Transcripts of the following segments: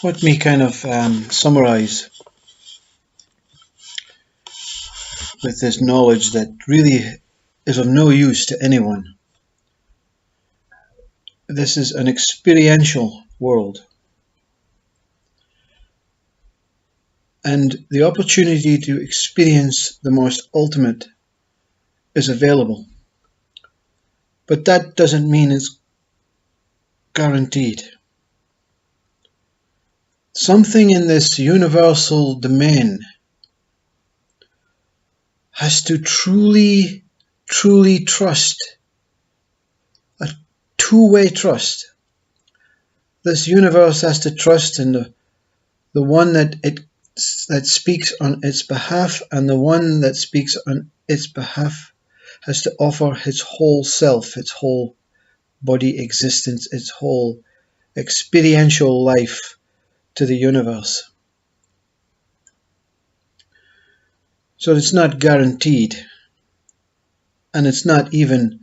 Let me kind of summarize with this knowledge that really is of no use to anyone. This is an experiential world, and the opportunity to experience the most ultimate is available. But that doesn't mean it's guaranteed. Something in this universal domain has to truly trust, a two-way trust. This universe has to trust in the one that speaks on its behalf, and the one that speaks on its behalf has to offer its whole self, its whole body existence, its whole experiential life to the universe. So it's not guaranteed, and it's not even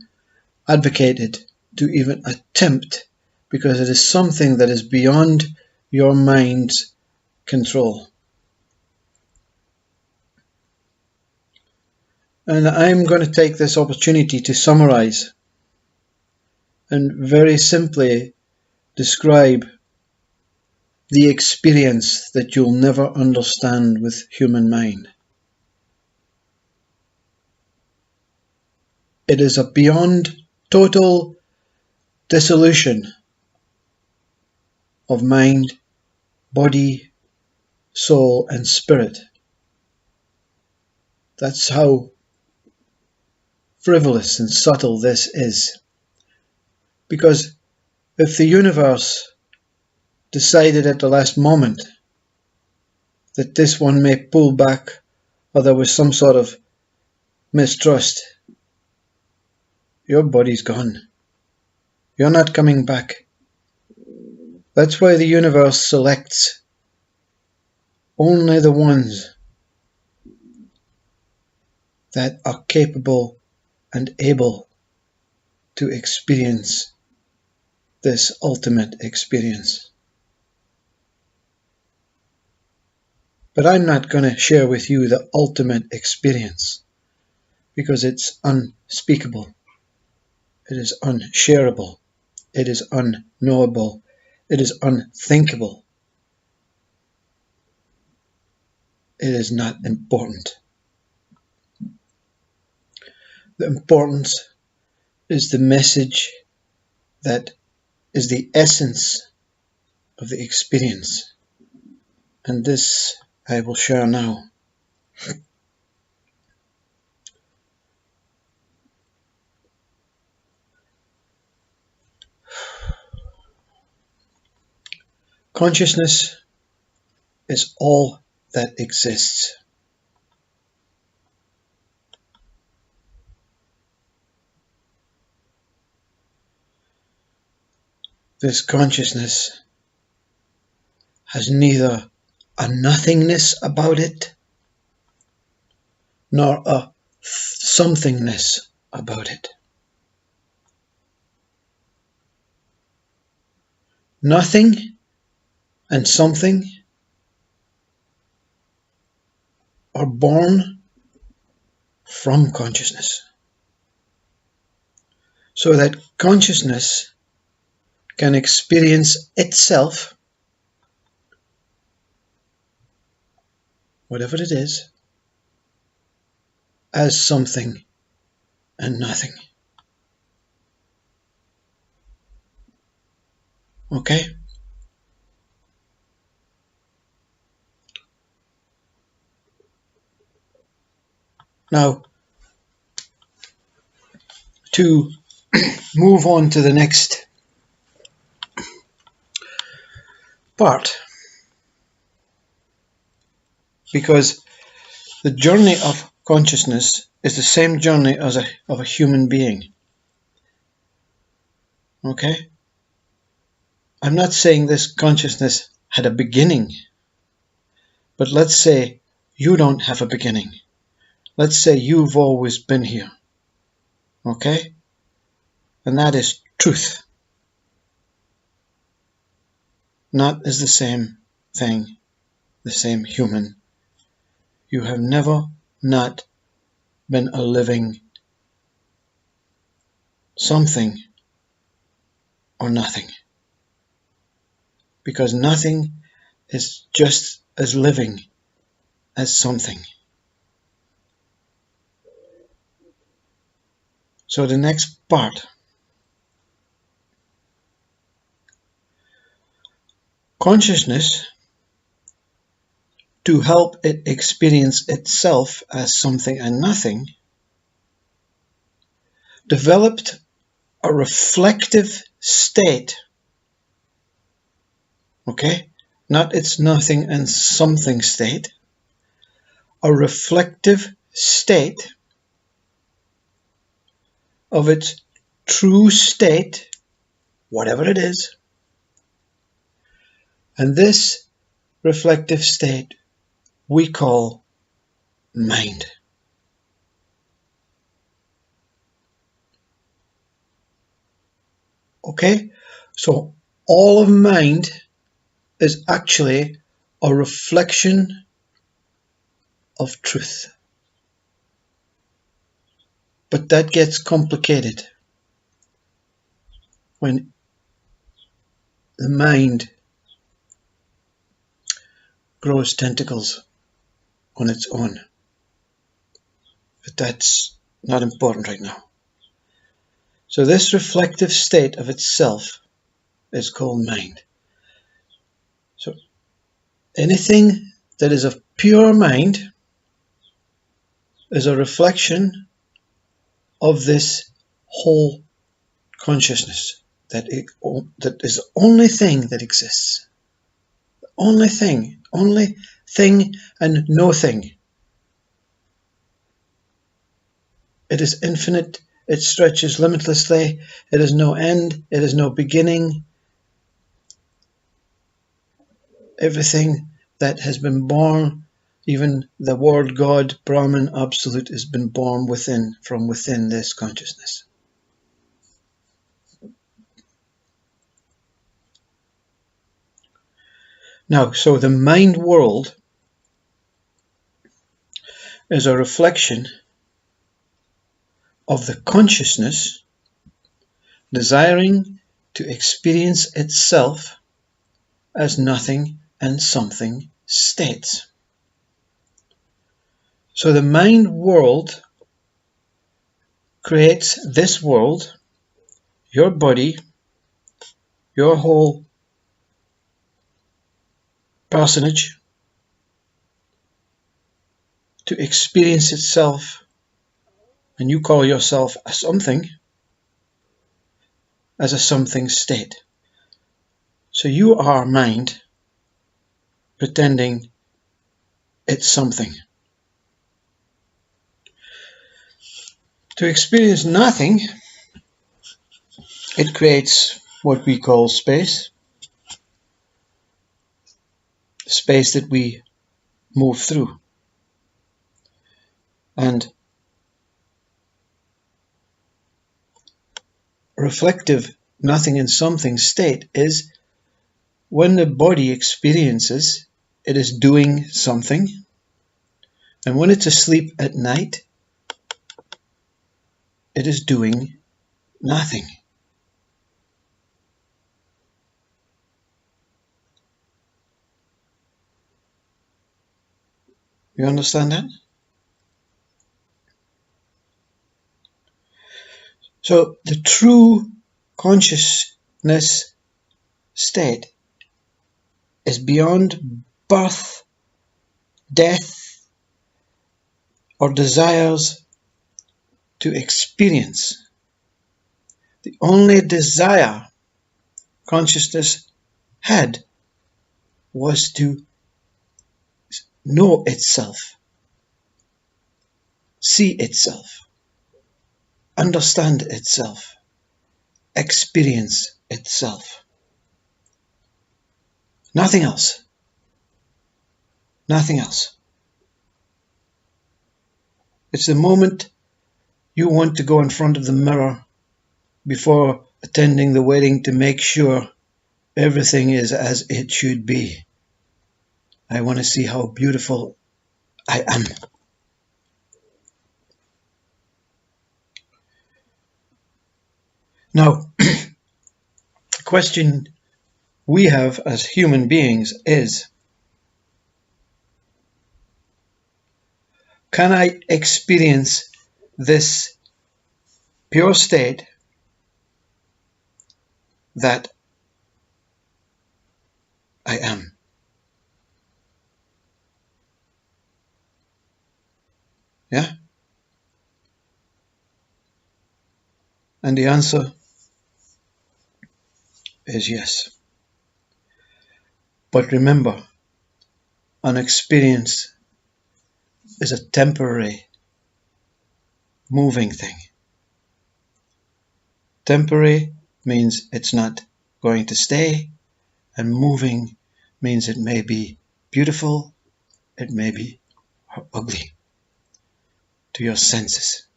advocated to even attempt, because it is something that is beyond your mind's control. And I'm going to take this opportunity to summarize and very simply describe the experience that you'll never understand with human mind. It is a beyond total dissolution of mind, body, soul, and spirit. That's how frivolous and subtle this is. Because if the universe decided at the last moment that this one may pull back, or there was some sort of mistrust, your body's gone. You're not coming back. That's why the universe selects only the ones that are capable and able to experience this ultimate experience. But I'm not going to share with you the ultimate experience, because it's unspeakable. It is unshareable. It is unknowable. It is unthinkable. It is not important. The importance is the message that is the essence of the experience. And this I will share now. Consciousness is all that exists. This consciousness has neither a nothingness about it nor a somethingness about it. Nothing and something are born from consciousness, so that consciousness can experience itself, whatever it is, as something and nothing. Okay? Now, to move on to the next part, because the journey of consciousness is the same journey as of a human being. Okay? I'm not saying this consciousness had a beginning, but let's say you don't have a beginning. Let's say you've always been here. Okay? And that is truth. Not is the same thing, the same human. You have never not been a living something or nothing. Because nothing is just as living as something. So the next part. Consciousness, to help it experience itself as something and nothing, developed a reflective state. Okay? Not its nothing and something state. A reflective state of its true state, whatever it is. And this reflective state we call mind. Okay? So all of mind is actually a reflection of truth. But that gets complicated when the mind grows tentacles on its own. But that's not important right now. So this reflective state of itself is called mind. So anything that is of pure mind is a reflection of this whole consciousness that is the only thing that exists. The only thing and no thing. It is infinite, it stretches limitlessly, it has no end, it has no beginning. Everything that has been born, even the word God, Brahman, Absolute, has been born from within this consciousness. Now, so the mind world is a reflection of the consciousness desiring to experience itself as nothing and something states. So the mind world creates this world, your body, your whole personage, to experience itself, and you call yourself a something, as a something state. So you are mind pretending it's something. To experience nothing, it creates what we call space. Space that we move through. And reflective nothing and something state is when the body experiences it is doing something, and when it's asleep at night, it is doing nothing. You understand that? So the true consciousness state is beyond birth, death, or desires to experience. The only desire consciousness had was to know itself, see itself, understand itself, experience itself. Nothing else. Nothing else. It's the moment you want to go in front of the mirror before attending the wedding to make sure everything is as it should be. I want to see how beautiful I am. Now, the question we have as human beings is, can I experience this pure state that I am? Yeah? And the answer is yes. But remember, an experience is a temporary, moving thing. Temporary means it's not going to stay, and moving means it may be beautiful, it may be ugly to your senses.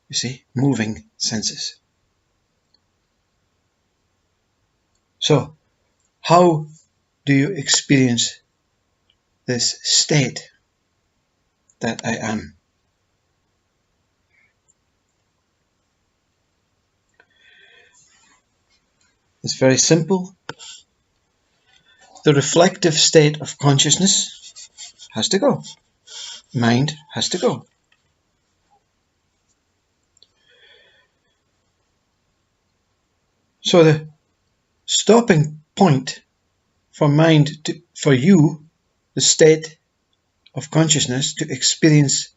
You see, moving senses. So, how do you experience this state that I am? It's very simple. The reflective state of consciousness has to go. Mind has to go. So the stopping point for mind, for you, the state of consciousness to experience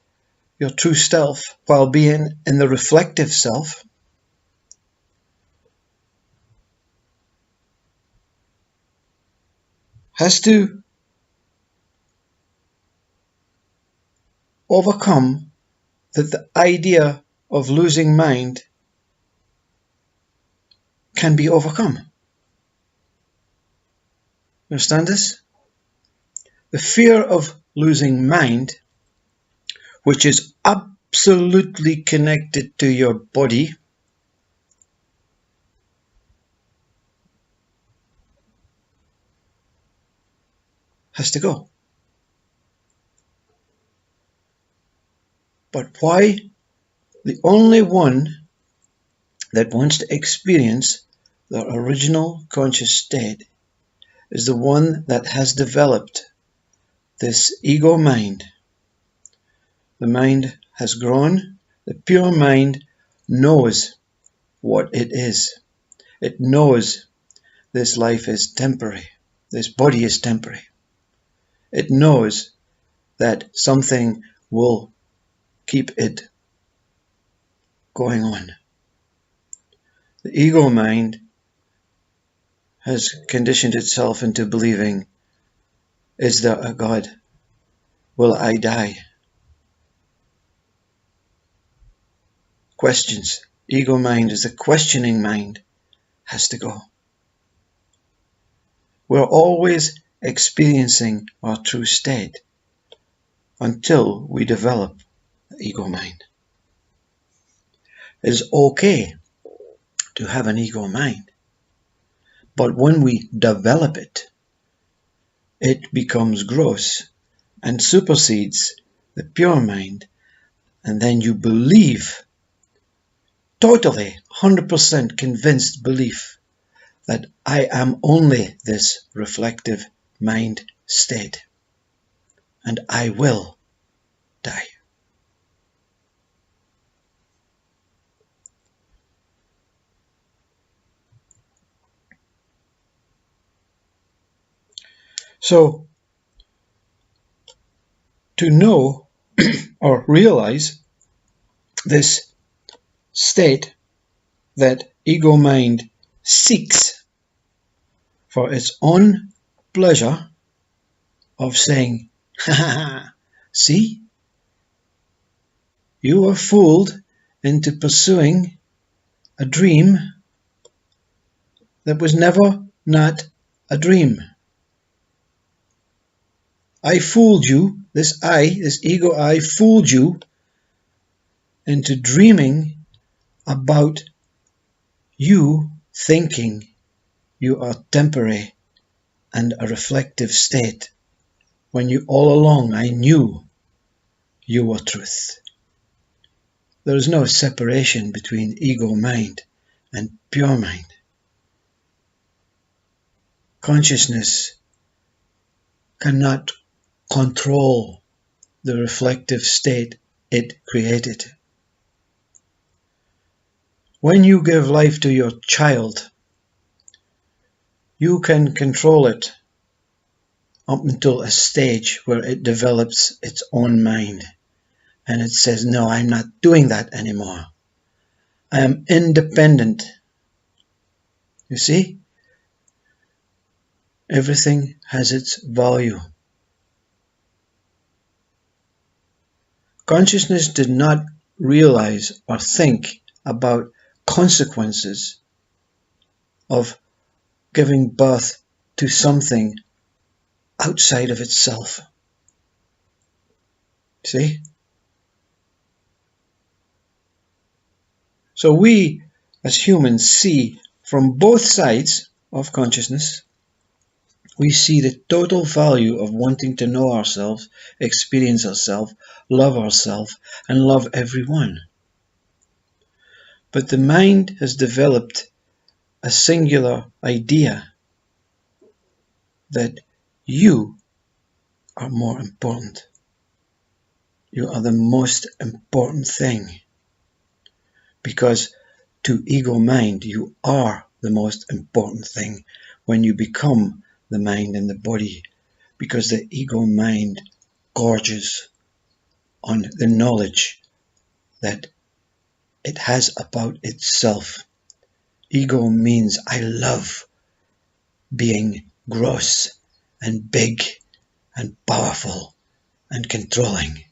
your true self while being in the reflective self, has to overcome that the idea of losing mind can be overcome. Understand this? The fear of losing mind, which is absolutely connected to your body, has to go. But why? The only one that wants to experience the original conscious state is the one that has developed this ego mind. The mind has grown. The pure mind knows what it is. It knows this life is temporary. This body is temporary. It knows that something will keep it going on. The ego mind has conditioned itself into believing, is there a God? Will I die? Questions. Ego mind is a questioning mind, has to go. We're always experiencing our true state until we develop the ego mind. It is okay to have an ego mind, but when we develop it, it becomes gross and supersedes the pure mind, and then you believe, totally 100% convinced belief, that I am only this reflective mind state, and I will die. So, to know or realize this state that ego mind seeks for its own pleasure of saying, ha ha ha, see, you were fooled into pursuing a dream that was never not a dream. I fooled you, this ego I fooled you into dreaming about you thinking you are temporary and a reflective state when all along I knew you were truth. There is no separation between ego mind and pure mind. Consciousness cannot control the reflective state it created. When you give life to your child, you can control it up until a stage where it develops its own mind and it says, no, I'm not doing that anymore. I am independent. You see? Everything has its value. Consciousness did not realize or think about consequences of giving birth to something outside of itself. See? So we as humans see from both sides of consciousness. We see the total value of wanting to know ourselves, experience ourselves, and love everyone. But the mind has developed a singular idea that you are more important. You are the most important thing. Because to ego mind, you are the most important thing when you become the mind and the body. Because the ego mind gorges on the knowledge that it has about itself. Ego means I love being gross and big and powerful and controlling.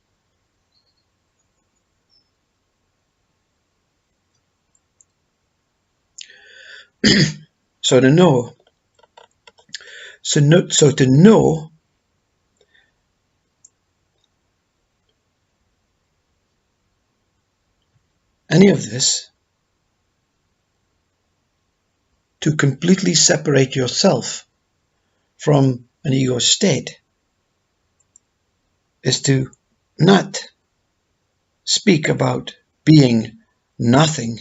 So to know any of this, to completely separate yourself from an ego state, is to not speak about being nothing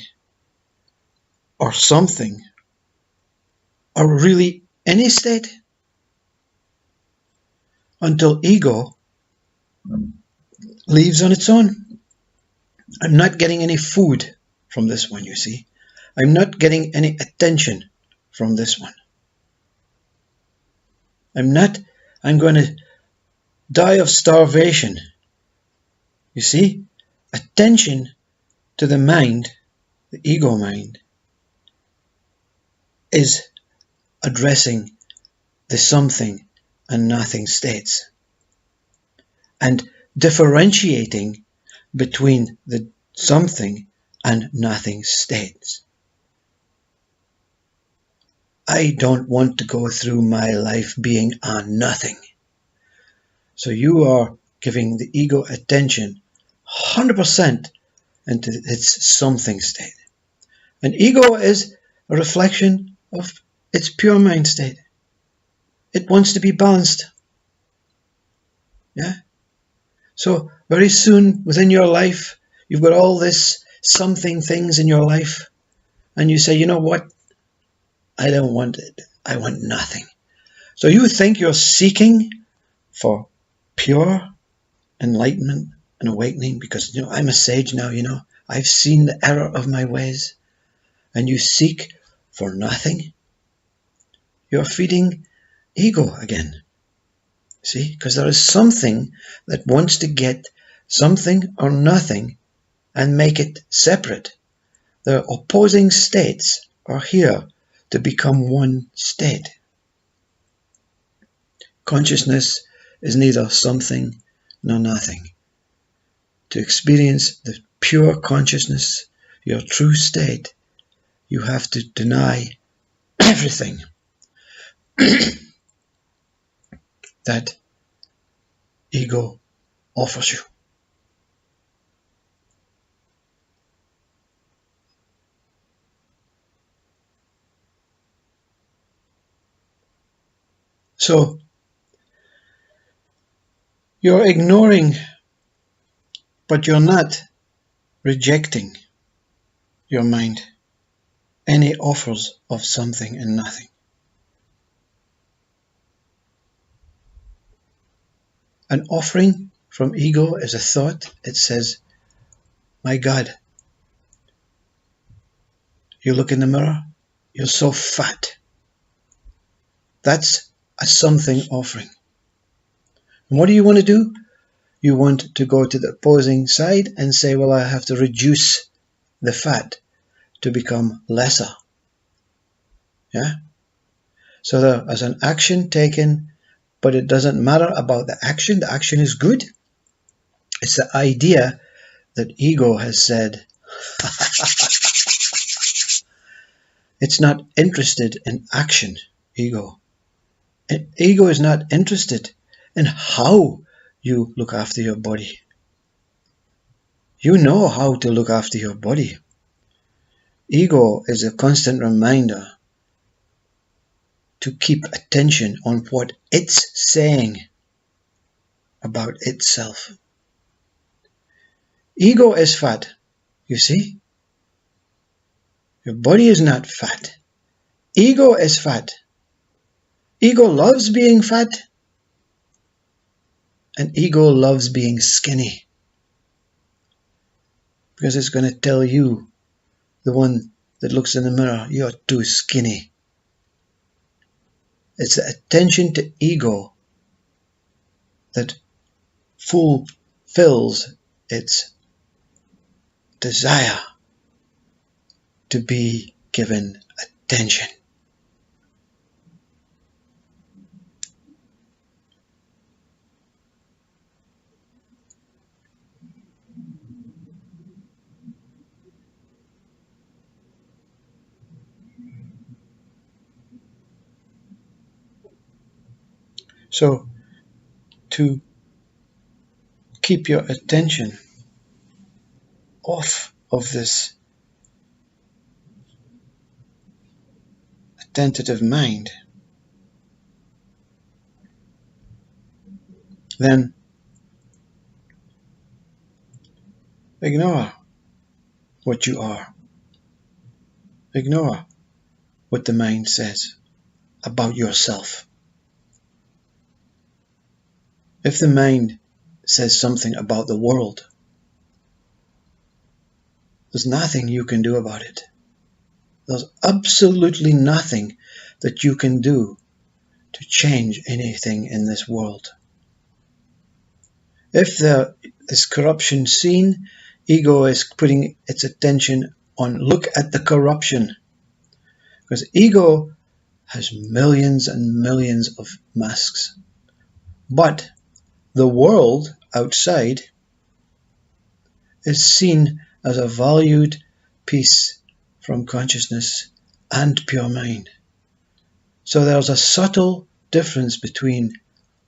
or something or really any state until ego leaves on its own. I'm not getting any food from this one, you see. I'm not getting any attention from this one. I'm going to die of starvation. You see, attention to the mind, the ego mind, is addressing the something and nothing states and differentiating between the something and nothing states. I don't want to go through my life being a nothing. So you are giving the ego attention 100% into its something state. And ego is a reflection of its pure mind state. It wants to be balanced. Yeah? So very soon within your life, you've got all this something things in your life, and you say, you know what? I don't want it. I want nothing. So you think you're seeking for pure enlightenment and awakening because, I'm a sage now, I've seen the error of my ways, and you seek for nothing. You're feeding ego again. See, because there is something that wants to get something or nothing and make it separate. The opposing states are here to become one state. Consciousness is neither something nor nothing. To experience the pure consciousness, your true state, you have to deny everything that ego offers you. So You're ignoring, but you're not rejecting your mind. Any offers of something and nothing. An offering from ego is a thought. It says, my God, you look in the mirror, you're so fat. That's a something offering. And what do you want to do? You want to go to the opposing side and say, well, I have to reduce the fat to become lesser. Yeah? So there is an action taken, but it doesn't matter about the action. The action is good. It's the idea that ego has said, it's not interested in action, ego. And ego is not interested in how you look after your body. You know how to look after your body. Ego is a constant reminder to keep attention on what it's saying about itself. Ego is fat, you see? Your body is not fat. Ego is fat. Ego loves being fat, and ego loves being skinny. Because it's going to tell you, the one that looks in the mirror, you're too skinny. It's the attention to ego that fulfills its desire to be given attention. So, to keep your attention off of this attentive mind, then ignore what you are. Ignore what the mind says about yourself. If the mind says something about the world, there's nothing you can do about it. There's absolutely nothing that you can do to change anything in this world. If there is corruption seen, ego is putting its attention on look at the corruption. Because ego has millions and millions of masks. But the world outside is seen as a valued piece from consciousness and pure mind. So there's a subtle difference between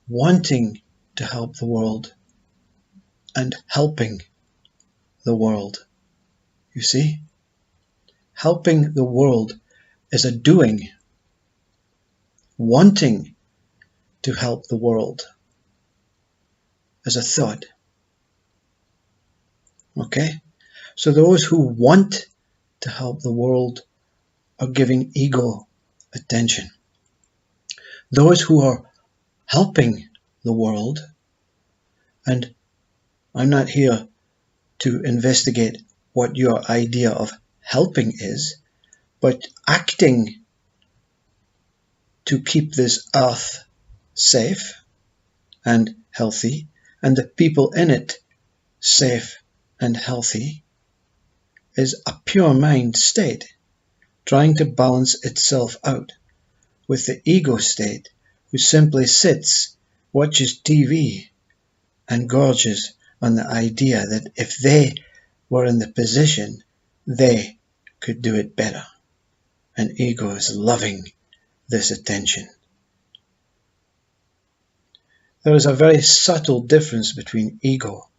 wanting to help the world and helping the world. You see? Helping the world is a doing. Wanting to help the world is a thought. Okay? So those who want to help the world are giving ego attention. Those who are helping the world, and I'm not here to investigate what your idea of helping is, but acting to keep this earth safe and healthy, and the people in it safe and healthy, is a pure mind state, trying to balance itself out with the ego state, who simply sits, watches TV, and gorges on the idea that if they were in the position, they could do it better. And ego is loving this attention. There is a very subtle difference between ego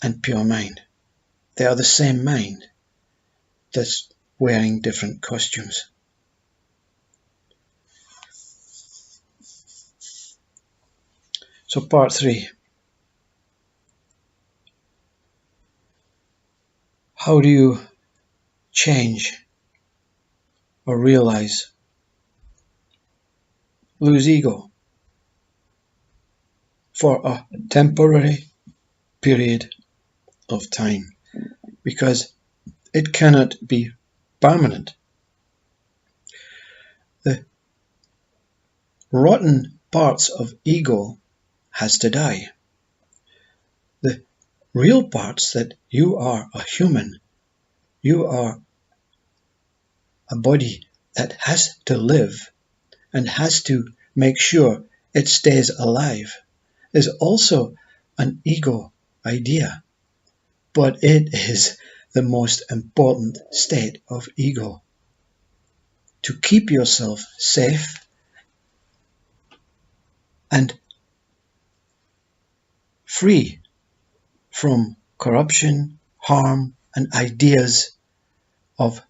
and pure mind. They are the same mind, that's wearing different costumes. So part 3. How do you change or realize, lose ego for a temporary period of time? Because it cannot be permanent. The rotten parts of ego has to die. The real parts, that you are a human, you are a body that has to live and has to make sure it stays alive, is also an ego idea, but it is the most important state of ego. To keep yourself safe and free from corruption, harm, and ideas of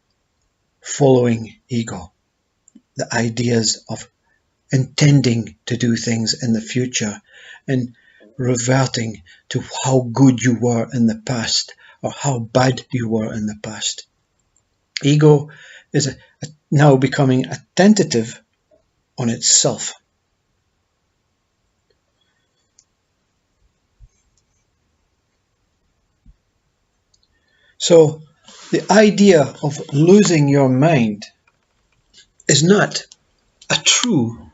following ego, the ideas of intending to do things in the future and reverting to how good you were in the past or how bad you were in the past. Ego is now becoming attentive on itself. So the idea of losing your mind is not a true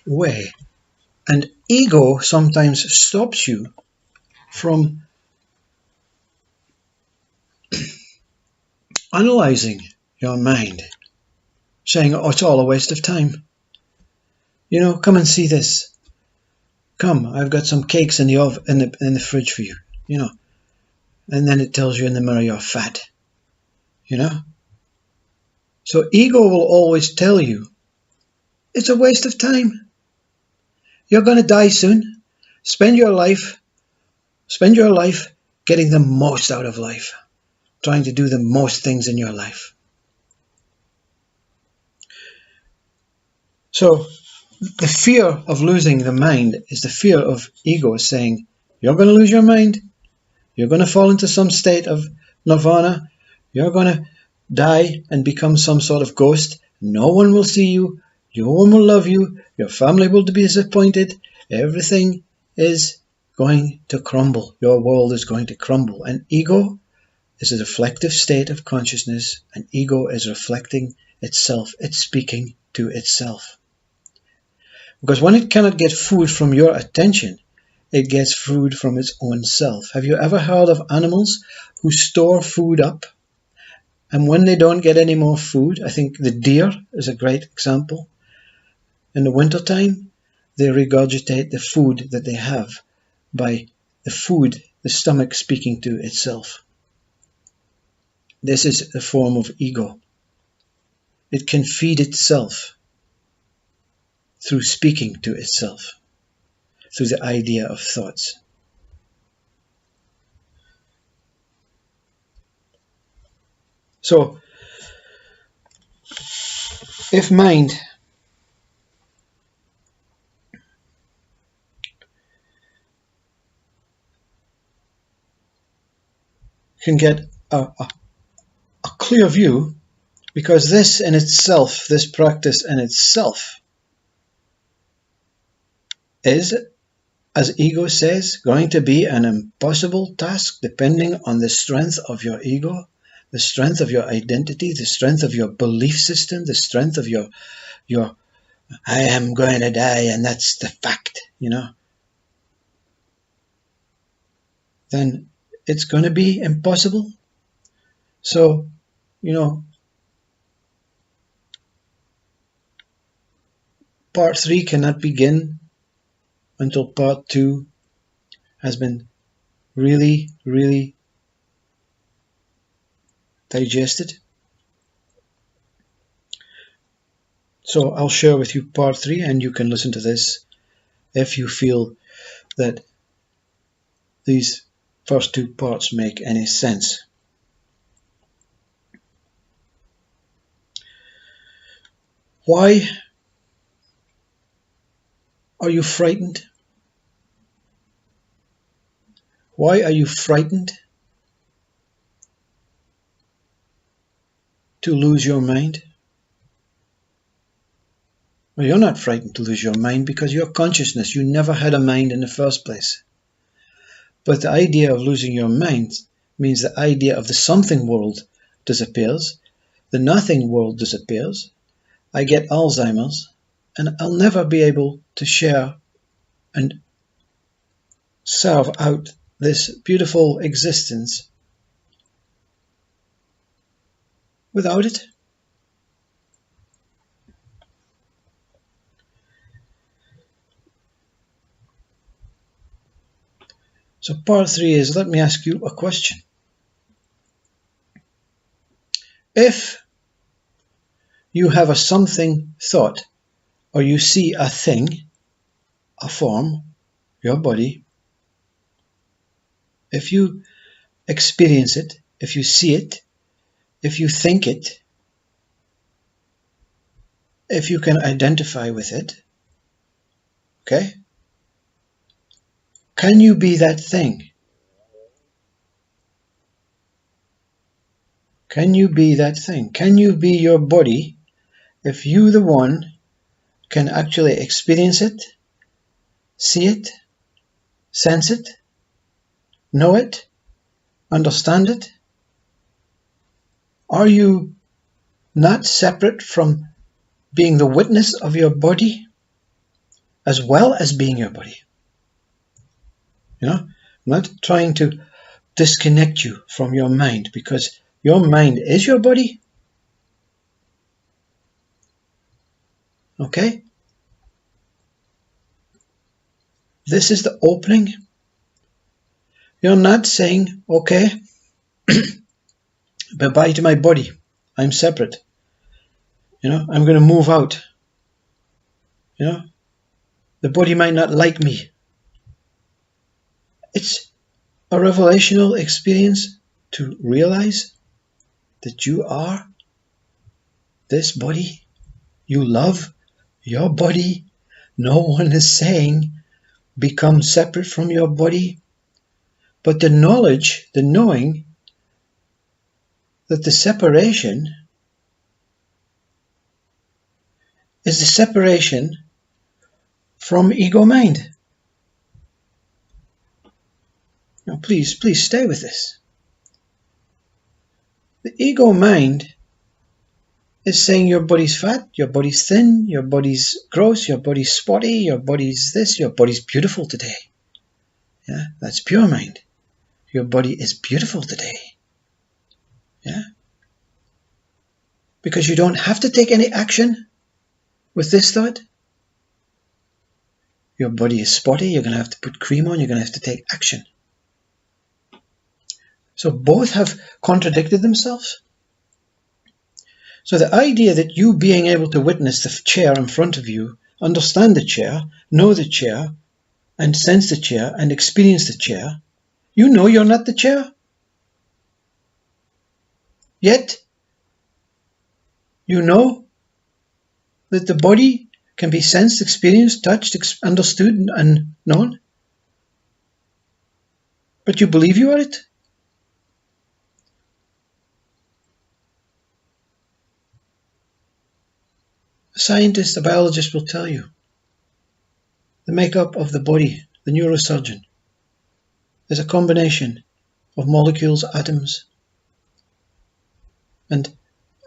way, and ego sometimes stops you from analyzing your mind, saying, oh, it's all a waste of time. You know, come and see this. Come, I've got some cakes in the oven, in the fridge for you. You know, and then it tells you in the mirror you're fat. You know, so ego will always tell you it's a waste of time. You're going to die soon. Spend your life getting the most out of life, trying to do the most things in your life. So the fear of losing the mind is the fear of ego saying, you're going to lose your mind. You're going to fall into some state of nirvana. You're going to die and become some sort of ghost. No one will see you. No one will love you. Your family will be disappointed. Everything is going to crumble. Your world is going to crumble. And ego is a reflective state of consciousness, and ego is reflecting itself. It's speaking to itself. Because when it cannot get food from your attention, it gets food from its own self. Have you ever heard of animals who store food up, and when they don't get any more food, I think the deer is a great example. In the wintertime, they regurgitate the food that they have by the stomach speaking to itself. This is a form of ego. It can feed itself through speaking to itself, through the idea of thoughts. So, if mind can get a clear view, because this in itself, this practice in itself, is, as ego says, going to be an impossible task depending on the strength of your ego, the strength of your identity, the strength of your belief system, the strength of your I am going to die and that's the fact, you know. Then it's going to be impossible. So, you know, part 3 cannot begin until part 2 has been really, really digested. So I'll share with you part 3, and you can listen to this if you feel that these first 2 parts make any sense. Why are you frightened Why are you frightened to lose your mind? Well, you're not frightened to lose your mind because you're consciousness. You never had a mind in the first place. But the idea of losing your mind means the idea of the something world disappears, the nothing world disappears. I get Alzheimer's, and I'll never be able to share and serve out this beautiful existence without it. So part 3 is, let me ask you a question. If you have a something thought, or you see a thing, a form, your body, if you experience it, if you see it, if you think it, if you can identify with it, okay? Can you be that thing? Can you be that thing? Can you be your body if you, the one, can actually experience it, see it, sense it, know it, understand it? Are you not separate from being the witness of your body as well as being your body? You know, I'm not trying to disconnect you from your mind, because your mind is your body. Okay? This is the opening. You're not saying, okay, bye-bye to my body. I'm separate. You know, I'm going to move out. You know, the body might not like me. It's a revelational experience to realize that you are this body. You love your body. No one is saying become separate from your body. But the knowledge, the knowing that the separation is the separation from ego mind. Now please stay with this. The ego mind is saying your body's fat, your body's thin, your body's gross, your body's spotty, your body's this, your body's beautiful today. Yeah, that's pure mind. Your body is beautiful today. Yeah? Because you don't have to take any action with this thought. Your body is spotty, you're going to have to put cream on, you're going to have to take action. So both have contradicted themselves. So the idea that you being able to witness the chair in front of you, understand the chair, know the chair, and sense the chair, and experience the chair, you know you're not the chair. Yet, you know that the body can be sensed, experienced, touched, understood, and known. But you believe you are it. A scientist, a biologist will tell you the makeup of the body, the neurosurgeon, is a combination of molecules, atoms, and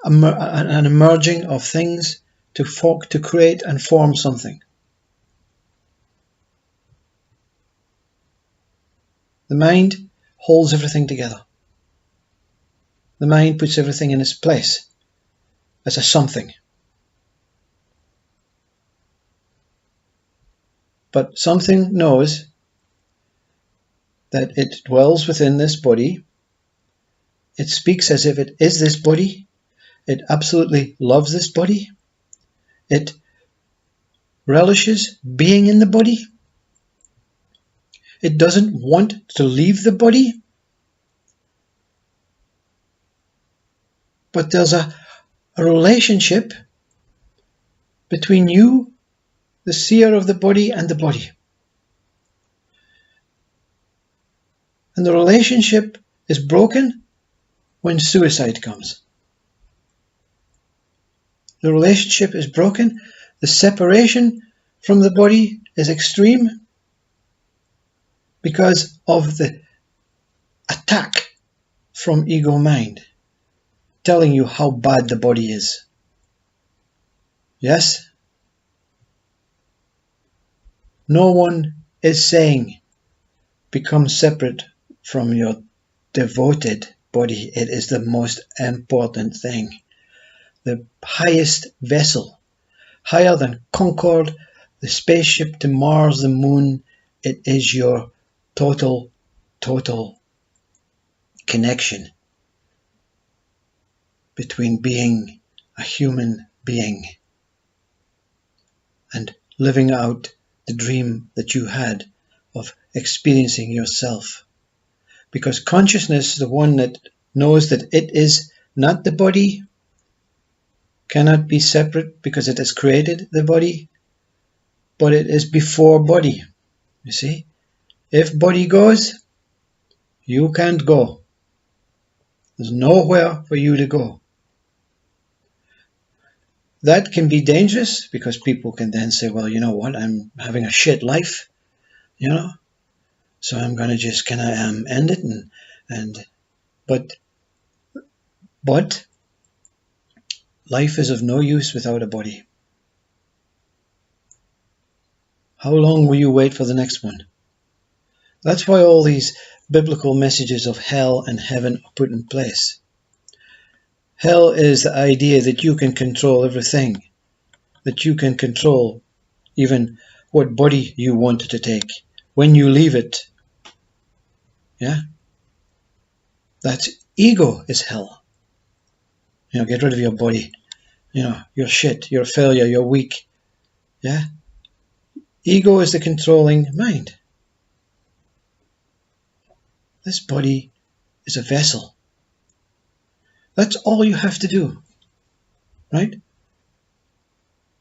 an emerging of things to create and form something. The mind holds everything together. The mind puts everything in its place as a something. But something knows that it dwells within this body. It speaks as if it is this body. It absolutely loves this body. It relishes being in the body. It doesn't want to leave the body. But there's a relationship between you, the seer of the body, and the body. And the relationship is broken when suicide comes. The relationship is broken. The separation from the body is extreme because of the attack from ego mind telling you how bad the body is. Yes? No one is saying become separate from your devoted body. It is the most important thing. The highest vessel, higher than Concorde, the spaceship to Mars, the moon. It is your total connection between being a human being and living out the dream that you had of experiencing yourself. Because consciousness, the one that knows that it is not the body, cannot be separate because it has created the body, but it is before body. You see? If body goes, you can't go. There's nowhere for you to go. That can be dangerous because people can then say, well, you know what, I'm having a shit life, so I'm going to just end it. But life is of no use without a body. How long will you wait for the next one? That's why all these biblical messages of hell and heaven are put in place. Hell is the idea that you can control everything, that you can control even what body you want to take, when you leave it. Yeah? That's ego is hell. Get rid of your body. You're shit, you're a failure, you're weak. Yeah? Ego is the controlling mind. This body is a vessel. That's all you have to do, right?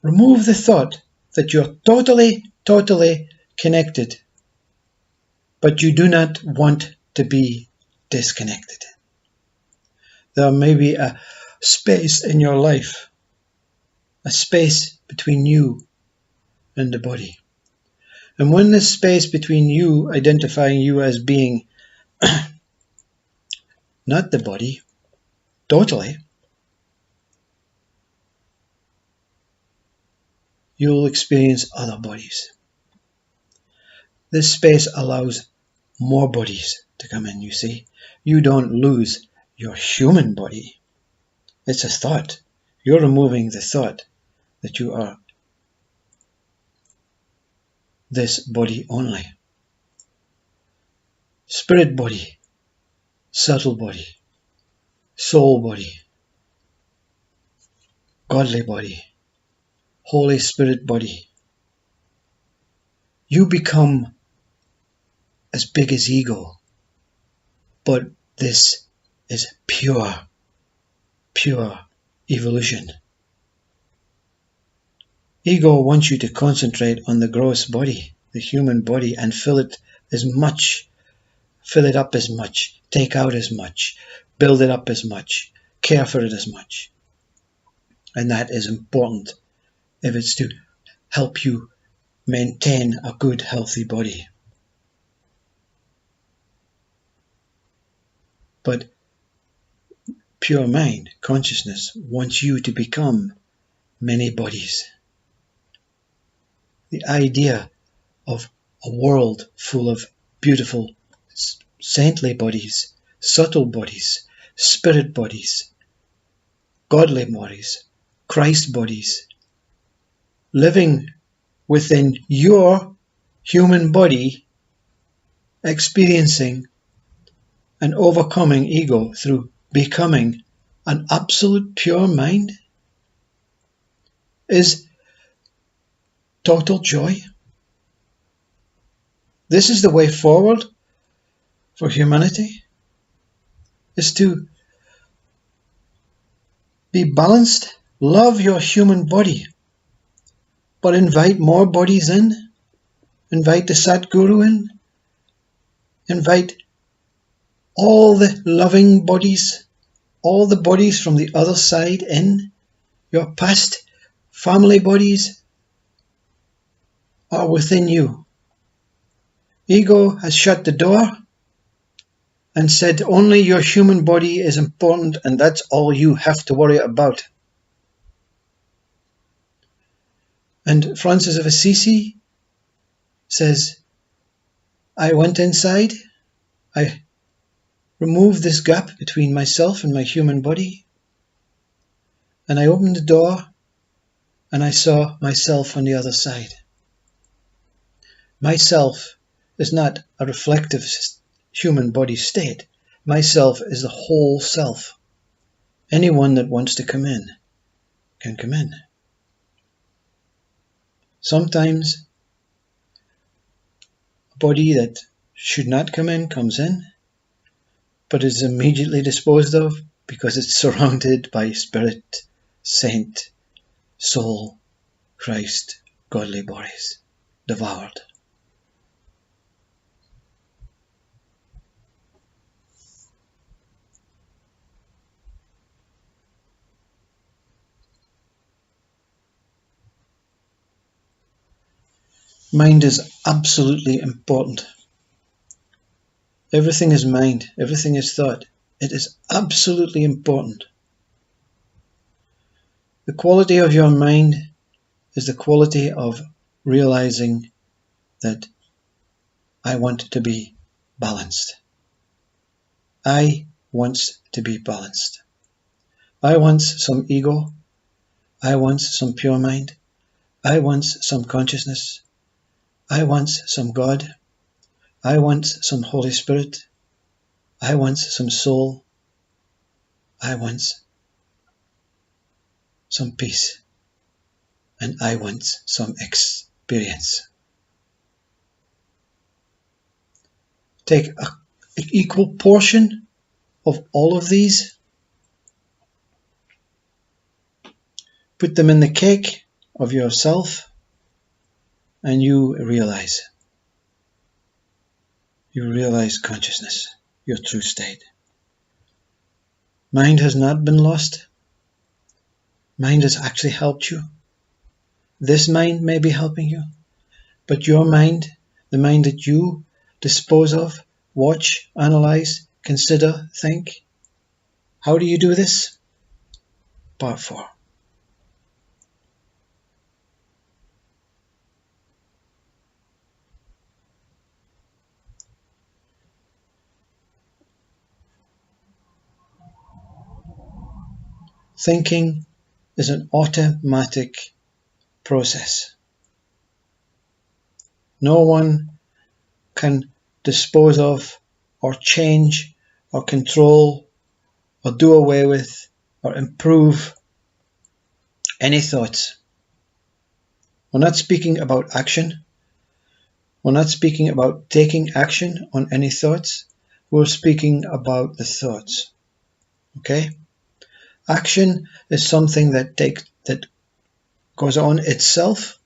Remove the thought that you're totally connected, but you do not want to be disconnected. There may be a space in your life, a space between you and the body. And when this space between you, identifying you as being not the body, totally, you'll experience other bodies. This space allows more bodies to come in, you see. You don't lose your human body. It's a thought. You're removing the thought that you are this body only. Spirit body, subtle body, soul body, godly body, Holy Spirit body. You become as big as ego, but this is pure evolution. Ego wants you to concentrate on the gross body, the human body, and fill it up as much, take out as much, build it up as much, care for it as much. And that is important if it's to help you maintain a good, healthy body. But pure mind, consciousness, wants you to become many bodies. The idea of a world full of beautiful, saintly bodies, subtle bodies, spirit bodies, godly bodies, Christ bodies, living within your human body, experiencing and overcoming ego through becoming an absolute pure mind, is total joy. This is the way forward for humanity, is to be balanced, love your human body, but invite more bodies in, invite the Satguru in, invite all the loving bodies, all the bodies from the other side in, your past family bodies are within you. Ego has shut the door and said only your human body is important and that's all you have to worry about. And Francis of Assisi says, I went inside, I removed this gap between myself and my human body, and I opened the door and I saw myself on the other side. Myself is not a reflective human body state. Myself is the whole self. Anyone that wants to come in can come in. Sometimes a body that should not come in comes in, but is immediately disposed of because it's surrounded by spirit, saint, soul, Christ, godly bodies, devoured. Mind is absolutely important. Everything is mind, everything is thought. It is absolutely important. The quality of your mind is the quality of realizing that I want to be balanced. I want to be balanced. I want some ego. I want some pure mind. I want some consciousness. I want some God. I want some Holy Spirit. I want some soul. I want some peace. And I want some experience. Take an equal portion of all of these, put them in the cake of yourself, and you realize consciousness, your true state. Mind has not been lost. Mind has actually helped you. This mind may be helping you, but your mind, the mind that you dispose of, watch, analyze, consider, think. How do you do this? Part 4. Thinking is an automatic process. No one can dispose of or change or control or do away with or improve any thoughts. We're not speaking about action. We're not speaking about taking action on any thoughts. We're speaking about the thoughts. Okay? Action is something that goes on itself.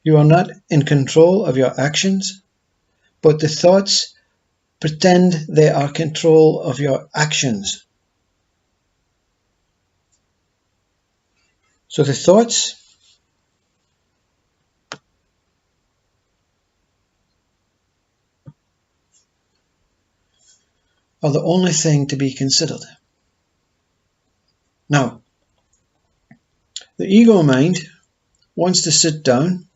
You are not in control of your actions, but the thoughts pretend they are control of your actions. So the thoughts are the only thing to be considered. Now, the ego mind wants to sit down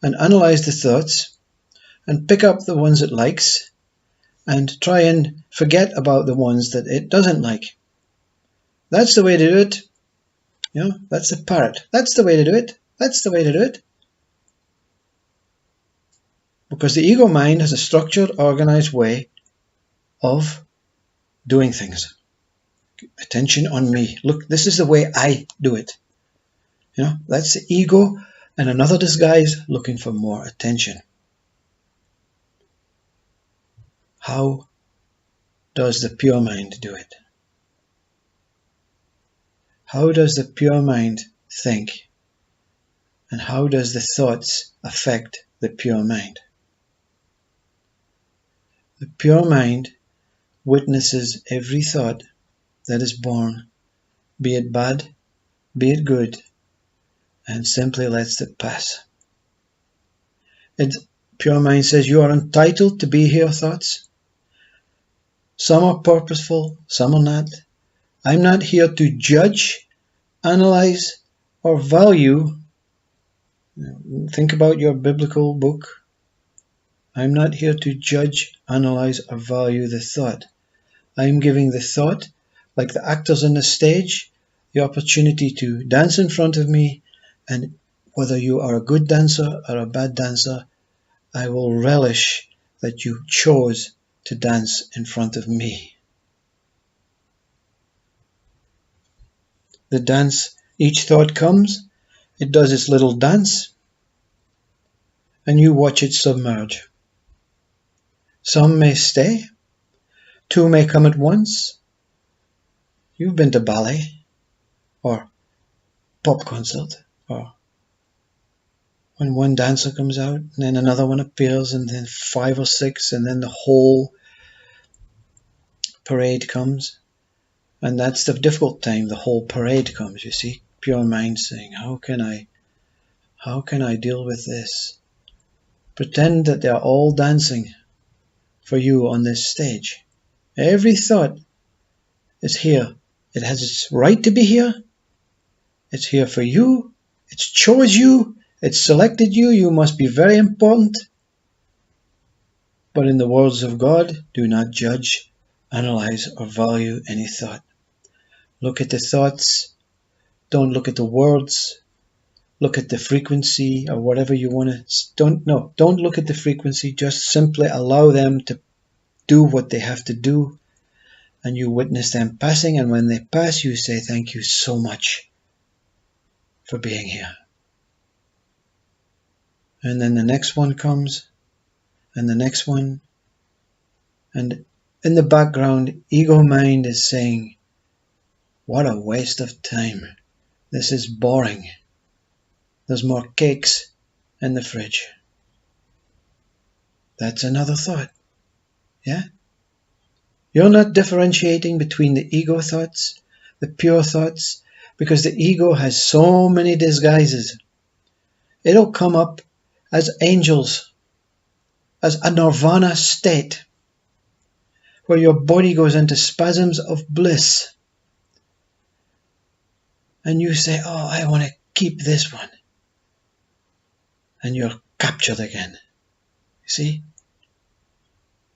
and analyze the thoughts and pick up the ones it likes and try and forget about the ones that it doesn't like. That's the way to do it. You know, that's the parrot. That's the way to do it. That's the way to do it. Because the ego mind has a structured, organized way of doing things. Attention on me. Look, this is the way I do it. You know, that's the ego and another disguise looking for more attention. How does the pure mind do it? How does the pure mind think? And how does the thoughts affect the pure mind? The pure mind witnesses every thought that is born, be it bad, be it good, and simply lets it pass. Pure Mind says you are entitled to be here, thoughts. Some are purposeful, some are not. I'm not here to judge, analyze, or value. Think about your biblical book. I'm not here to judge, analyze, or value the thought. I'm giving the thought, like the actors on the stage, the opportunity to dance in front of me, and whether you are a good dancer or a bad dancer, I will relish that you chose to dance in front of me. The dance, each thought comes, it does its little dance, and you watch it submerge. Some may stay, two may come at once. You've been to ballet, or pop concert, or when one dancer comes out, and then another one appears, and then 5 or 6, and then the whole parade comes. And that's the difficult time, the whole parade comes, you see. Pure Mind saying, how can I deal with this? Pretend that they're all dancing for you on this stage. Every thought is here. It has its right to be here. It's here for you. It's chose you. It's selected you. You must be very important. But in the words of God, do not judge, analyze, or value any thought. Look at the thoughts. Don't look at the words. Look at the frequency or whatever you want to. Don't look at the frequency. Just simply allow them to do what they have to do. And you witness them passing. And when they pass, you say, thank you so much for being here. And then the next one comes. And the next one. And in the background, ego mind is saying, what a waste of time. This is boring. There's more cakes in the fridge. That's another thought. Yeah? You're not differentiating between the ego thoughts, the pure thoughts, because the ego has so many disguises. It'll come up as angels, as a nirvana state, where your body goes into spasms of bliss. And you say, oh, I want to keep this one. And you're captured again. See?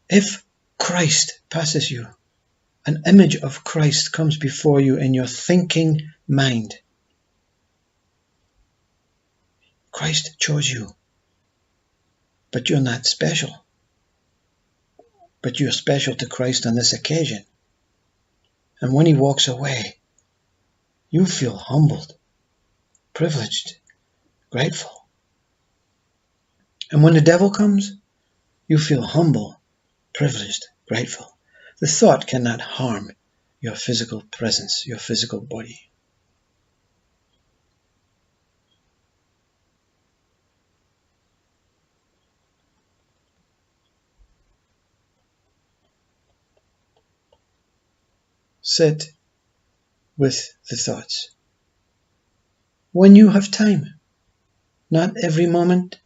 If Christ passes you, an image of Christ comes before you in your thinking mind. Christ chose you. But you're not special. But you're special to Christ on this occasion. And when he walks away, you feel humbled, privileged, grateful. And when the devil comes, you feel humble, privileged, grateful. The thought cannot harm your physical presence, your physical body. Sit with the thoughts. When you have time, not every moment,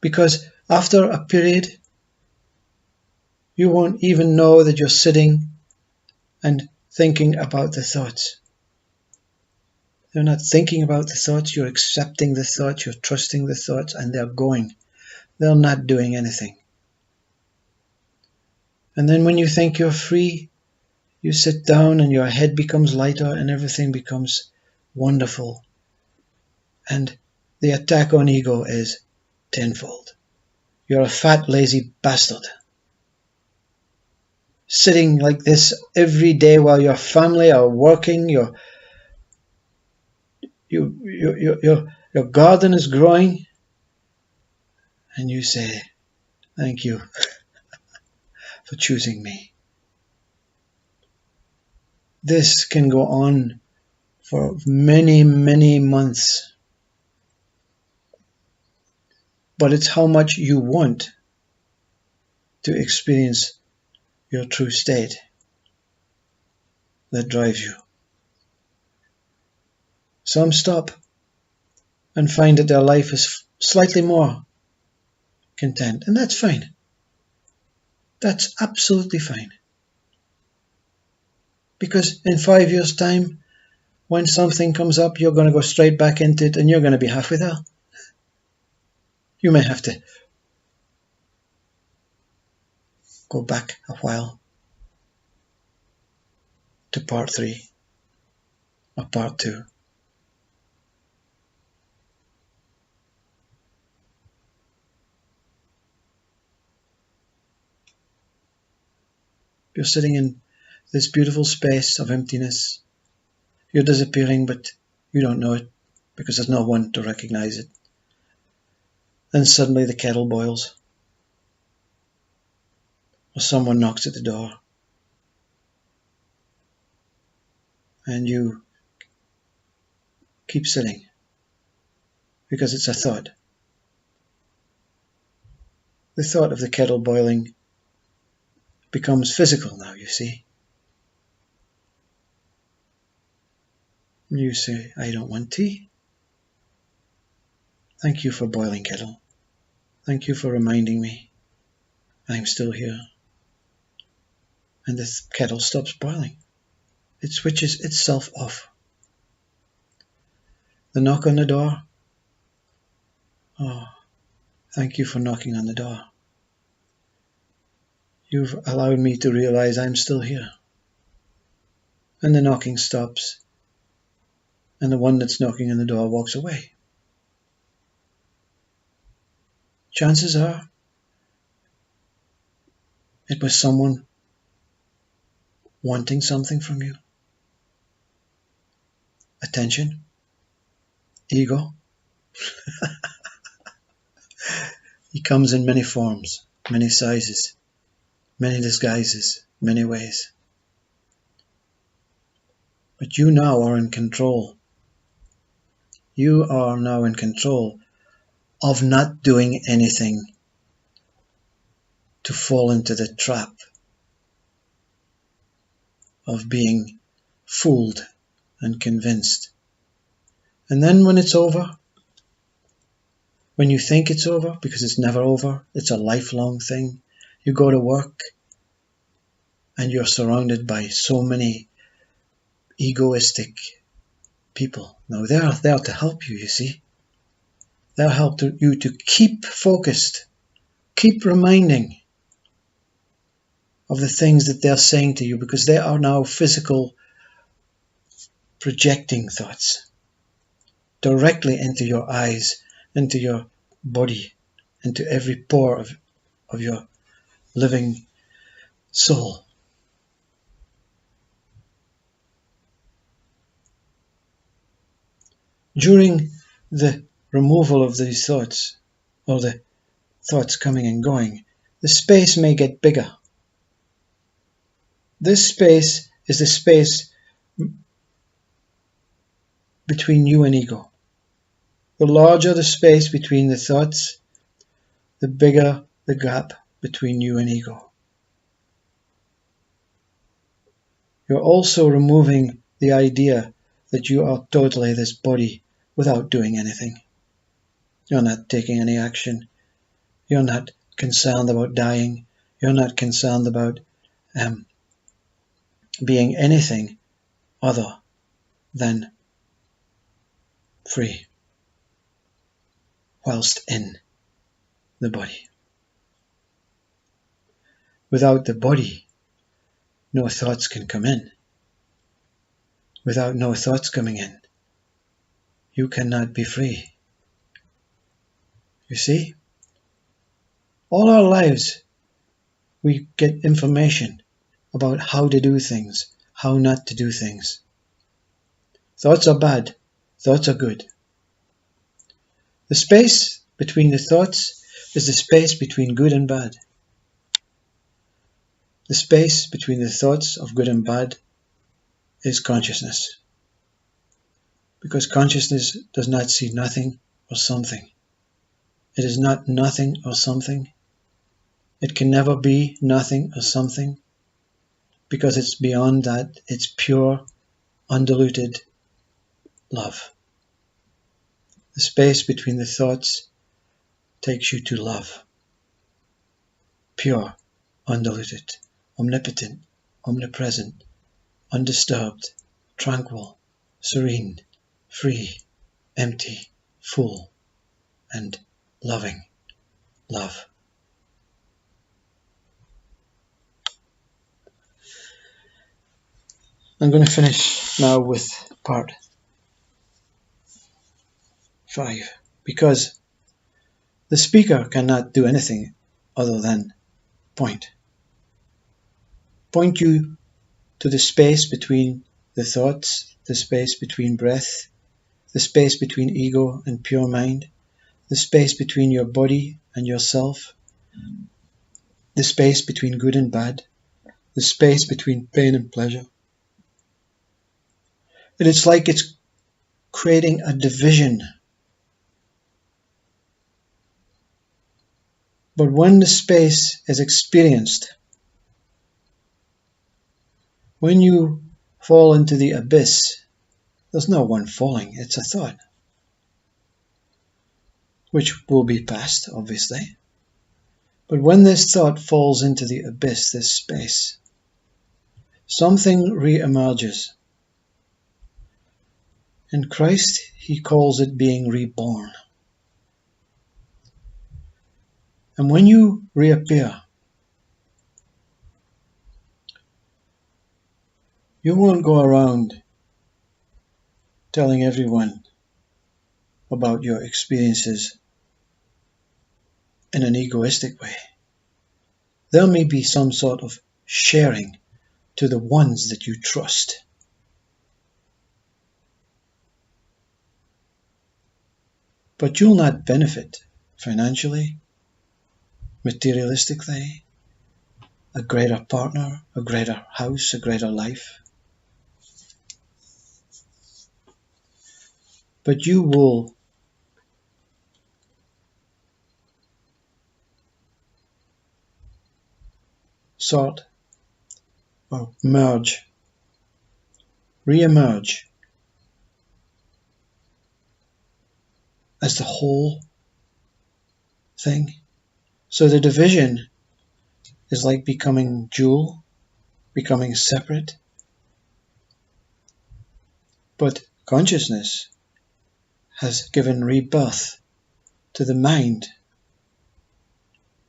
because after a period, you won't even know that you're sitting and thinking about the thoughts. You're not thinking about the thoughts, you're accepting the thoughts, you're trusting the thoughts, and they're going. They're not doing anything. And then when you think you're free, you sit down and your head becomes lighter and everything becomes wonderful. And the attack on ego is tenfold. You're a fat, lazy bastard. Sitting like this every day while your family are working, your garden is growing, and you say, thank you for choosing me. This can go on for many, many months. But it's how much you want to experience your true state that drives you. Some stop and find that their life is slightly more content, and that's fine. That's absolutely fine. Because in 5 years' time, when something comes up, you're going to go straight back into it and you're going to be halfway there. You may have to go back a while to part 3 or part 2. You're sitting in this beautiful space of emptiness. You're disappearing, but you don't know it because there's no one to recognize it. Then suddenly the kettle boils, or someone knocks at the door, and you keep sitting because it's a thought. The thought of the kettle boiling becomes physical now, you see. You say, I don't want tea. Thank you for boiling kettle. Thank you for reminding me I'm still here. And the kettle stops boiling. It switches itself off. The knock on the door. Oh, thank you for knocking on the door. You've allowed me to realize I'm still here. And the knocking stops. And the one that's knocking on the door walks away. Chances are it was someone wanting something from you. Attention, ego. He comes in many forms, many sizes, many disguises, many ways. But you now are in control. You are now in control of not doing anything to fall into the trap of being fooled and convinced. And then when it's over, when you think it's over, because it's never over, it's a lifelong thing, you go to work and you're surrounded by so many egoistic people. Now they're there to help you, you see. They'll help you to keep focused, keep reminding of the things that they're saying to you, because they are now physical projecting thoughts directly into your eyes, into your body, into every pore of your living soul. During the removal of these thoughts, or the thoughts coming and going, the space may get bigger. This space is the space between you and ego. The larger the space between the thoughts, the bigger the gap between you and ego. You're also removing the idea that you are totally this body without doing anything. You're not taking any action. You're not concerned about dying. You're not concerned about being anything other than free whilst in the body. Without the body, no thoughts can come in. Without no thoughts coming in, you cannot be free. You see? All our lives, we get information about how to do things, how not to do things. Thoughts are bad, thoughts are good. The space between the thoughts is the space between good and bad. The space between the thoughts of good and bad is consciousness. Because consciousness does not see nothing or something. It is not nothing or something. It can never be nothing or something. because it's beyond that. It's pure, undiluted love. The space between the thoughts takes you to love. Pure, undiluted, omnipotent, omnipresent, undisturbed, tranquil, serene, free, empty, full, and loving love. I'm going to finish now with part 5, because the speaker cannot do anything other than point you to the space between the thoughts, the space between breath, the space between ego and pure mind, the space between your body and yourself, the space between good and bad, the space between pain and pleasure. And it's like it's creating a division. But when the space is experienced, when you fall into the abyss, there's no one falling, it's a thought, which will be past, obviously. But when this thought falls into the abyss, this space, something re-emerges. In Christ, he calls it being reborn. And when you reappear, you won't go around telling everyone about your experiences in an egoistic way. There may be some sort of sharing to the ones that you trust. But you'll not benefit financially, materialistically, a greater partner, a greater house, a greater life. But you will sort or merge, re-emerge as the whole thing. So the division is like becoming dual, becoming separate. But consciousness has given rebirth to the mind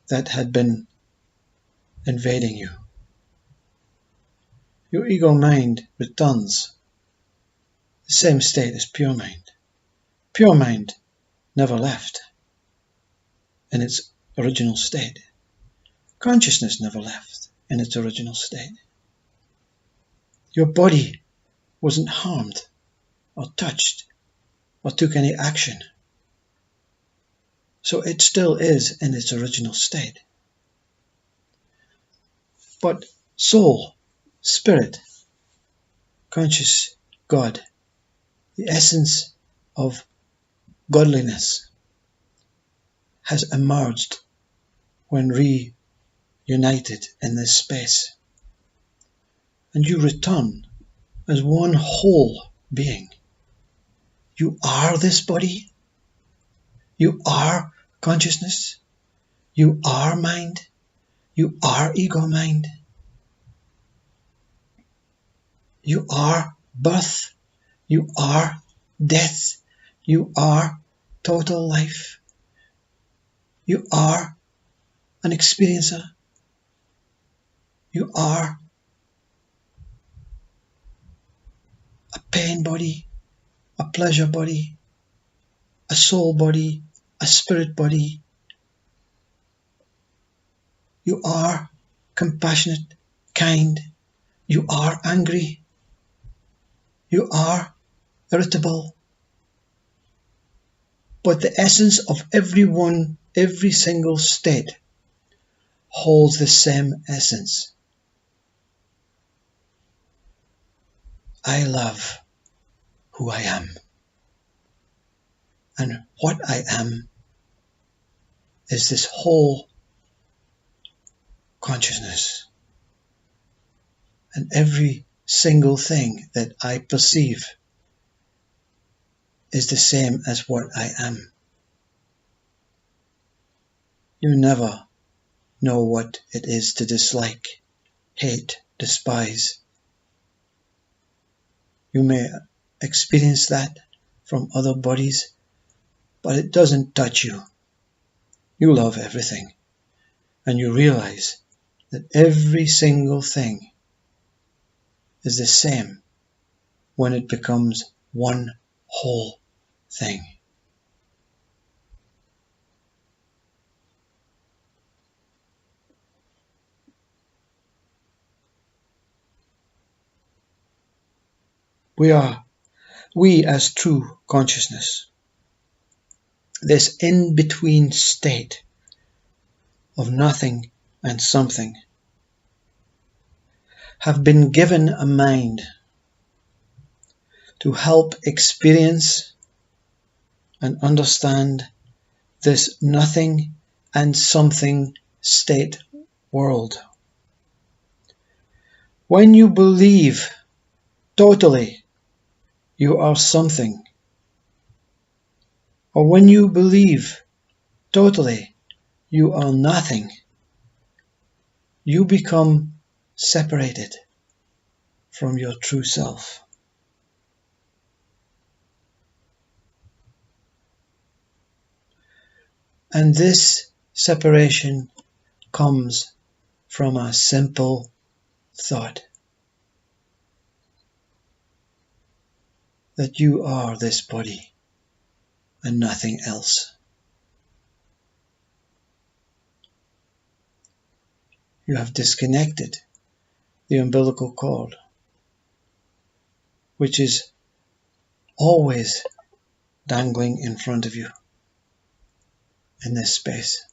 that had been invading you. Your ego mind returns the same state as pure mind. Pure mind never left in its original state. Consciousness never left in its original state. Your body wasn't harmed or touched or took any action. So it still is in its original state. But soul, spirit, conscious God, the essence of godliness has emerged when reunited in this space. And you return as one whole being. You are this body. You are consciousness. You are mind. You are ego mind. You are birth. You are death. You are total life. You are an experiencer. You are a pain body, a pleasure body, a soul body, a spirit body. You are compassionate, kind. You are angry. You are irritable. But the essence of everyone, every single state holds the same essence. I love who I am. And what I am is this whole consciousness. And every single thing that I perceive is the same as what I am. You never know what it is to dislike, hate, despise. You may experience that from other bodies, but it doesn't touch you. You love everything, and you realize that every single thing is the same when it becomes one whole thing. We as true consciousness, this in-between state of nothing and something, have been given a mind to help experience and understand this nothing and something state world. When you believe totally you are something, or when you believe totally you are nothing, you become separated from your true self. And this separation comes from a simple thought that you are this body and nothing else. You have disconnected the umbilical cord, which is always dangling in front of you in this space.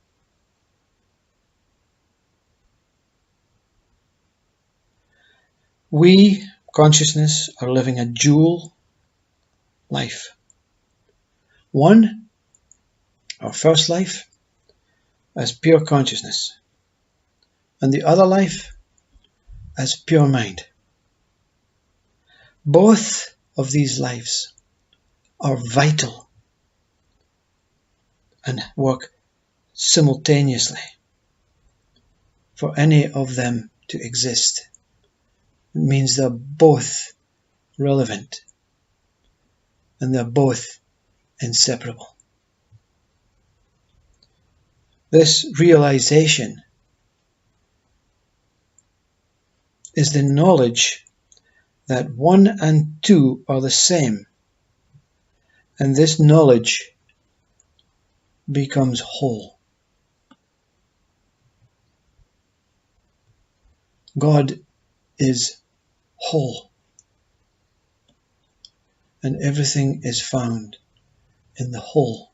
We, consciousness, are living a dual life. One, our first life, as pure consciousness, and the other life as pure mind. Both of these lives are vital and work simultaneously for any of them to exist. It means they're both relevant and they're both inseparable. This realization is the knowledge that 1 and 2 are the same, and this knowledge becomes whole. God is whole, and everything is found in the whole.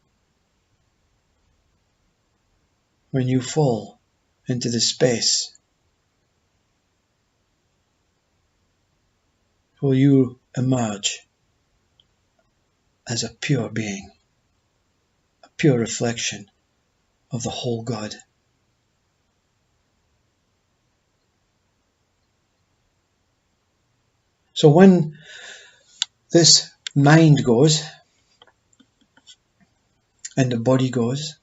When you fall into the space, will you emerge as a pure being, a pure reflection of the whole God. So when this mind goes and the body goes,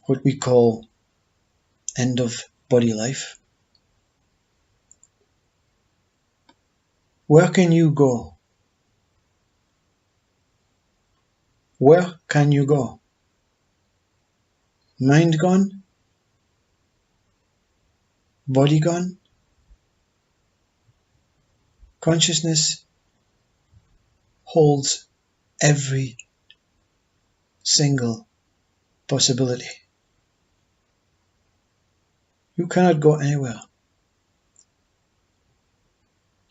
what we call end of body life, where can you go? Where can you go? Mind gone? Body gone? Consciousness holds every single possibility. You cannot go anywhere.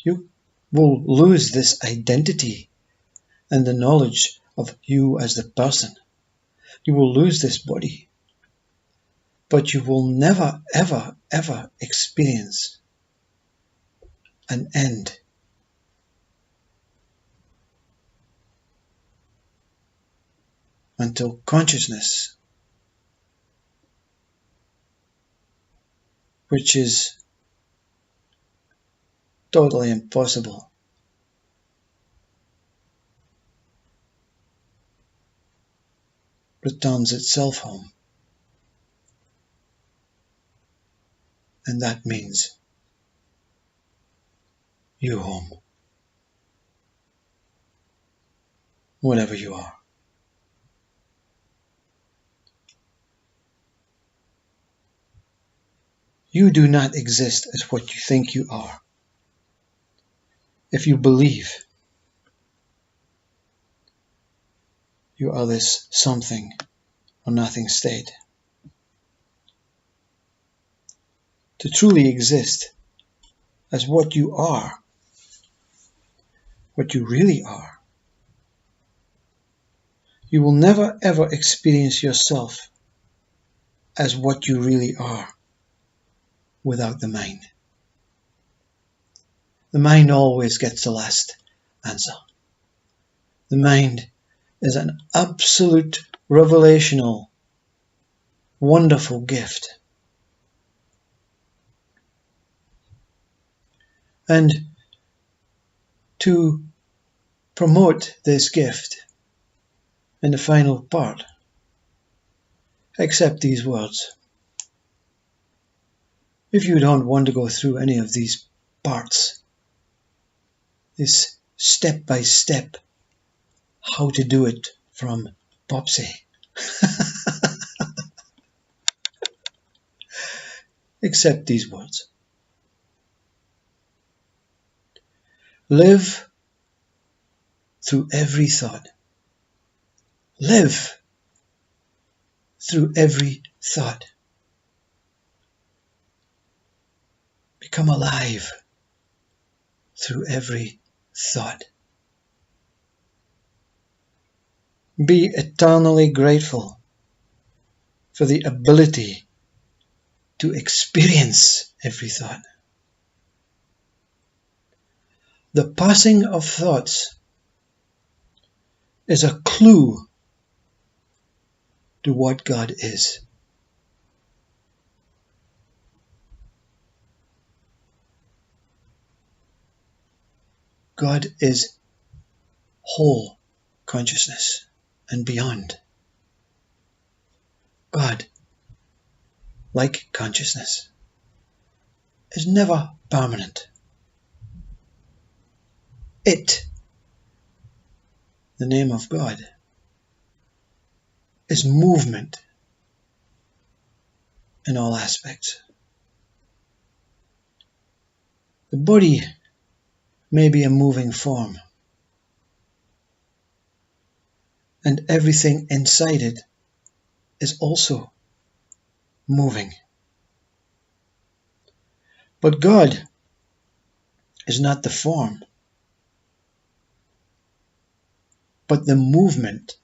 You will lose this identity and the knowledge of you as the person. You will lose this body. But you will never, ever, ever experience an end. Until consciousness, which is totally impossible. Returns itself home. And that means you home. Whatever you are. You do not exist as what you think you are. If you believe you are this something or nothing state. To truly exist as what you are, what you really are, you will never ever experience yourself as what you really are without the mind. The mind always gets the last answer. The mind is an absolute revelational, wonderful gift. And to promote this gift in the final part, accept these words. If you don't want to go through any of these parts, this step by step how to do it from Popsy. Accept these words. Live through every thought. Live through every thought. Become alive through every thought. Be eternally grateful for the ability to experience every thought. The passing of thoughts is a clue to what God is. God is whole consciousness and beyond. God, like consciousness, is never permanent. It, the name of God, is movement in all aspects. The body may be a moving form, and everything inside it is also moving. But God is not the form, but the movement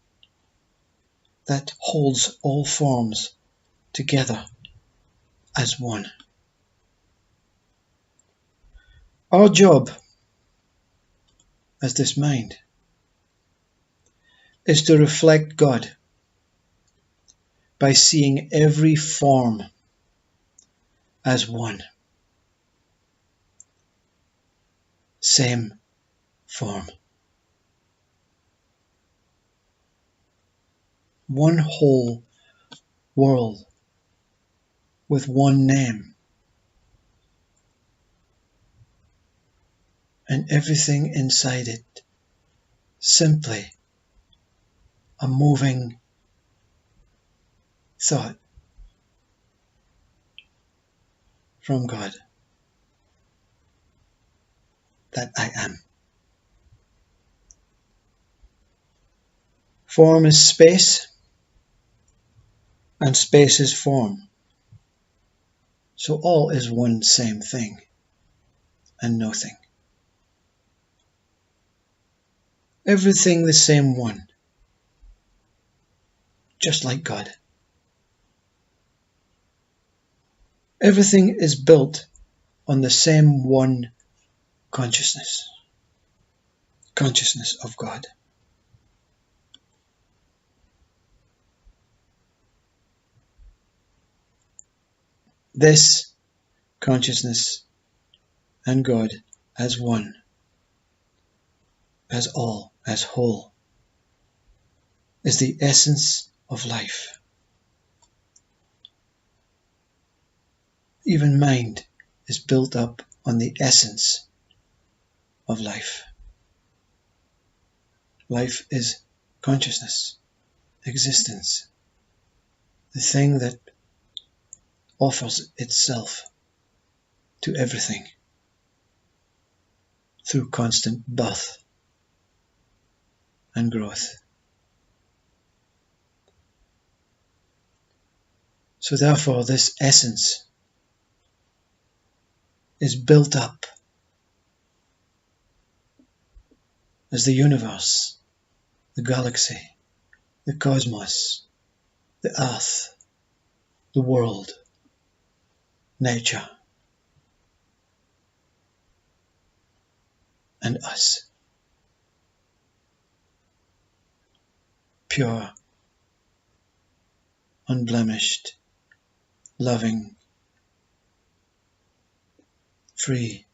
that holds all forms together as one. Our job as this mind is to reflect God by seeing every form as one. Same form. One whole world with one name. And everything inside it simply a moving thought from God that I am. Form is space, and space is form. So all is one same thing, and nothing. Everything the same one, just like God. Everything is built on the same one consciousness, consciousness of God. This consciousness and God as one, as all, as whole, is the essence of life. Even mind is built up on the essence of life. Life is consciousness, existence, the thing that offers itself to everything through constant birth and growth. So therefore, this essence is built up as the universe, the galaxy, the cosmos, the earth, the world, nature, and us. Pure, unblemished, loving, free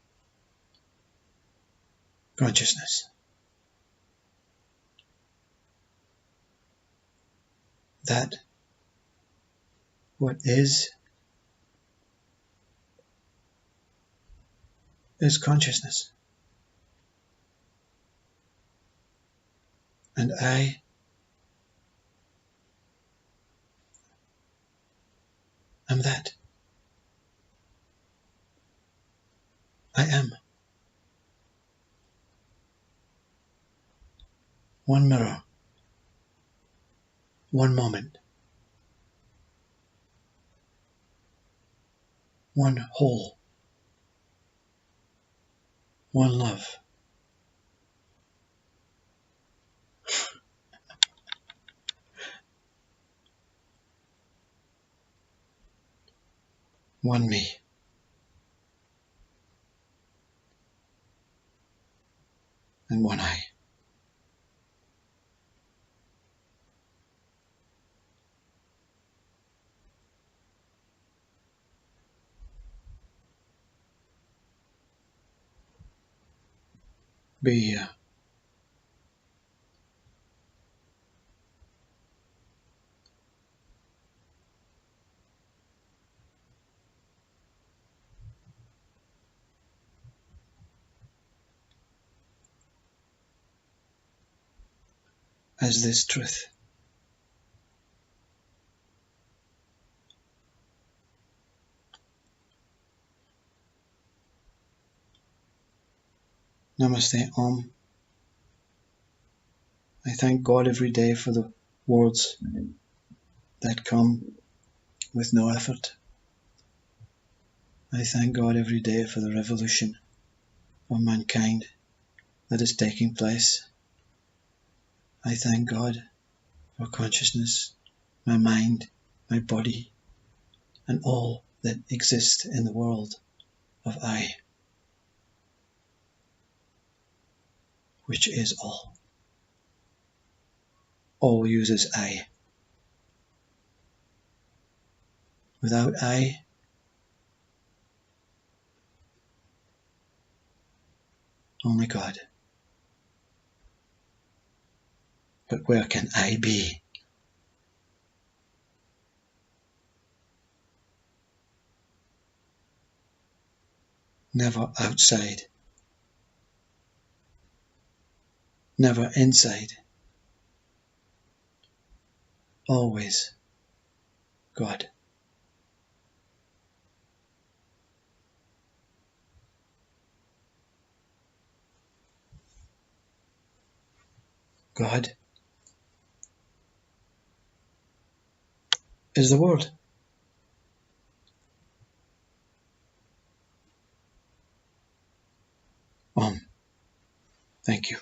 consciousness. That what is consciousness. And I am that. I am. One mirror, one moment, one whole, one love. One me. And one I. Be here. As this truth. Namaste Om. I thank God every day for the words that come with no effort. I thank God every day for the revolution of mankind that is taking place. I thank God for consciousness, my mind, my body, and all that exists in the world of I, which is all. All uses I. Without I, only God. But where can I be? Never outside, never inside, always God. God is the Word. Thank you.